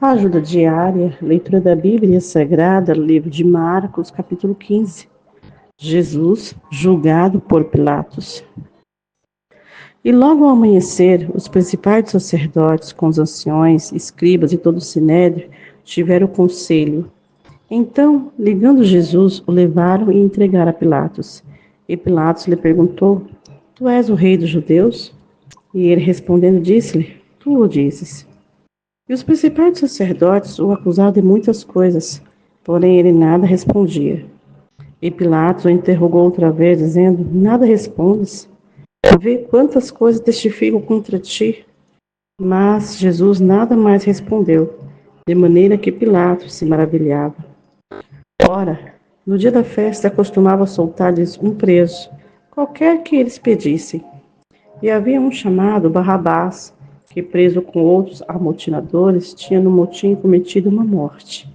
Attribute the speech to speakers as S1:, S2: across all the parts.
S1: Ajuda diária, leitura da Bíblia Sagrada, livro de Marcos, capítulo 15. Jesus, julgado por Pilatos. E logo ao amanhecer, os principais sacerdotes, com os anciões, escribas e todo o sinédrio, tiveram conselho. Então, ligando Jesus, o levaram e entregaram a Pilatos. E Pilatos lhe perguntou: Tu és o rei dos judeus? E ele respondendo disse-lhe: Tu o dizes. E os principais sacerdotes o acusaram de muitas coisas, porém ele nada respondia. E Pilatos o interrogou outra vez, dizendo: Nada respondes? Vê quantas coisas testificam contra ti. Mas Jesus nada mais respondeu, de maneira que Pilatos se maravilhava. Ora, no dia da festa costumava soltar-lhes um preso, qualquer que eles pedissem. E havia um chamado Barrabás, que preso com outros amotinadores, tinha no motim cometido uma morte.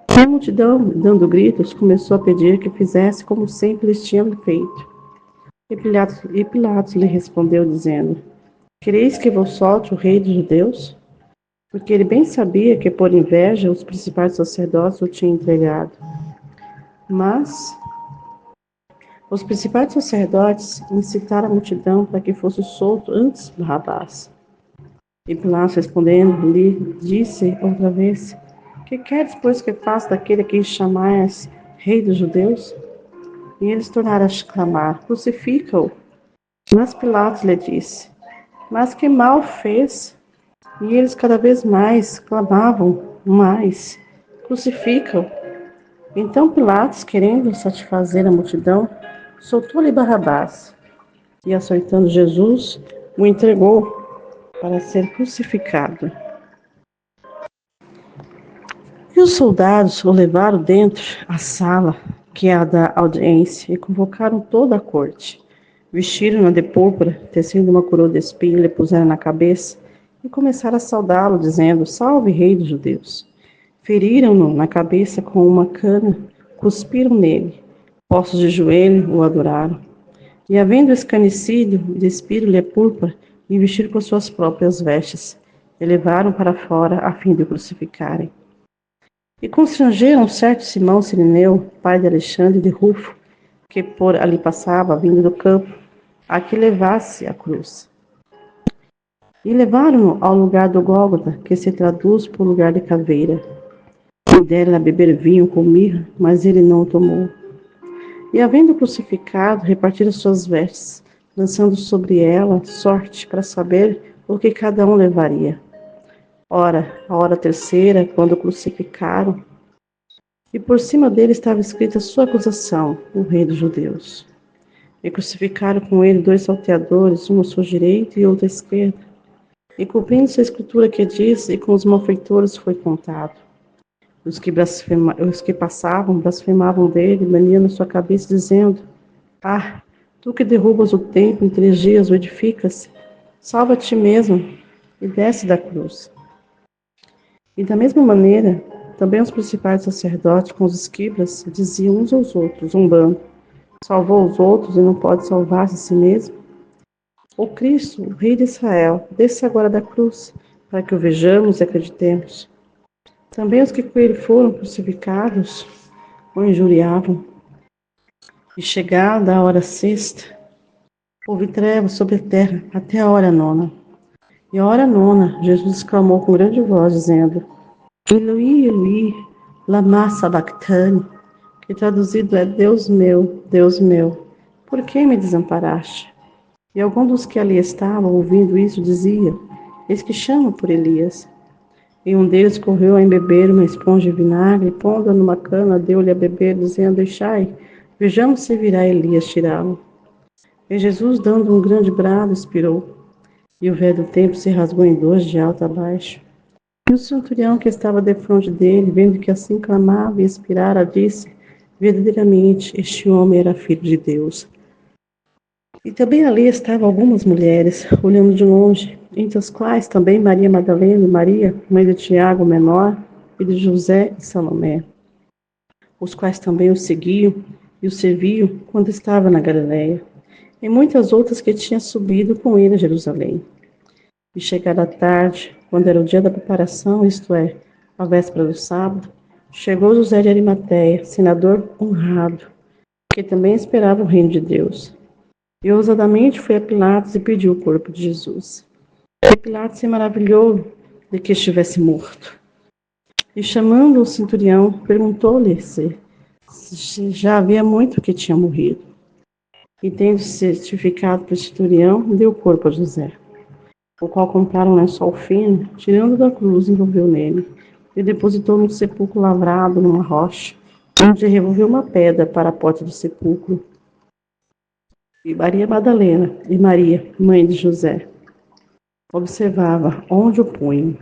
S1: E a multidão, dando gritos, começou a pedir que fizesse como sempre eles tinham feito. E Pilatos lhe respondeu, dizendo: Quereis que vos solte o rei dos judeus? Porque ele bem sabia que por inveja os principais sacerdotes o tinham entregado. Mas os principais sacerdotes incitaram a multidão para que fosse solto antes Barrabás. E Pilatos, respondendo, lhe disse outra vez: Que queres, pois, que faça daquele a quem chamais rei dos judeus? E eles tornaram a clamar: Crucifica-o. Mas Pilatos lhe disse: Mas que mal fez? E eles cada vez mais clamavam: Mais, crucifica-o. Então Pilatos, querendo satisfazer a multidão, soltou-lhe Barrabás. E, açoitando Jesus, o entregou para ser crucificado. E os soldados o levaram dentro à sala, que é a da audiência, e convocaram toda a corte. Vestiram-na de púrpura, tecendo uma coroa de espinho, lhe puseram na cabeça, e começaram a saudá-lo, dizendo: Salve, rei dos judeus! Feriram-no na cabeça com uma cana, cuspiram nele, postos de joelho, o adoraram. E, havendo escarnecido, despiram-lhe a púrpura e vestiram com suas próprias vestes, e levaram para fora a fim de o crucificarem. E constrangeram certo Simão Cirineu, pai de Alexandre e de Rufo, que por ali passava, vindo do campo, a que levasse a cruz. E levaram-no ao lugar do Gólgota, que se traduz por lugar de caveira. E deram a beber vinho com mirra, mas ele não o tomou. E, havendo crucificado, repartiram suas vestes, lançando sobre ela sorte para saber o que cada um levaria. Ora, a hora terceira, quando o crucificaram, e por cima dele estava escrita a sua acusação, o rei dos judeus. E crucificaram com ele 2 salteadores, um à sua direita e outro à esquerda. E cumprindo-se a escritura que diz, e com os malfeitores foi contado. Os que passavam blasfemavam dele, maniando a sua cabeça, dizendo: Ah, tu que derrubas o templo em 3 dias o edificas, salva a ti mesmo e desce da cruz. E da mesma maneira, também os principais sacerdotes com os escribas diziam uns aos outros, zombando: Salvou os outros e não pode salvar-se a si mesmo? O Cristo, o Rei de Israel, desce agora da cruz, para que o vejamos e acreditemos. Também os que com ele foram crucificados o injuriavam. E chegada a hora sexta, houve trevas sobre a terra até a hora nona. E a hora nona, Jesus exclamou com grande voz, dizendo: Eloi, Eloi, lama sabachthani, que traduzido é: Deus meu, por que me desamparaste? E alguns dos que ali estavam, ouvindo isso, dizia: Eis que chama por Elias. E um deles correu a embeber uma esponja de vinagre, e pondo-a numa cana, deu-lhe a beber, dizendo: Deixai, vejamos se virá Elias tirá-lo. E Jesus, dando um grande brado, expirou. E o véu do templo se rasgou em 2, de alto a baixo. E o centurião que estava defronte dele, vendo que assim clamava e expirara, disse: Verdadeiramente, este homem era filho de Deus. E também ali estavam algumas mulheres, olhando de longe, entre as quais também Maria Madalena e Maria, mãe de Tiago, o menor, e de José e Salomé, os quais também o seguiam e o serviam quando estava na Galileia, e muitas outras que tinham subido com ele a Jerusalém. E chegada a tarde, quando era o dia da preparação, isto é, À véspera do sábado, chegou José de Arimateia, senador honrado, que também esperava o reino de Deus. E ousadamente foi a Pilatos e pediu o corpo de Jesus. E Pilatos se maravilhou de que estivesse morto. E chamando o centurião, perguntou-lhe se já havia muito que tinha morrido. E tendo certificado para o centurião, deu o corpo a José, o qual compraram um lençol fino, tirando da cruz, envolveu nele, e depositou num sepulcro lavrado numa rocha, onde revolveu uma pedra para a porta do sepulcro. E Maria Madalena e Maria, mãe de José, observava onde o punham.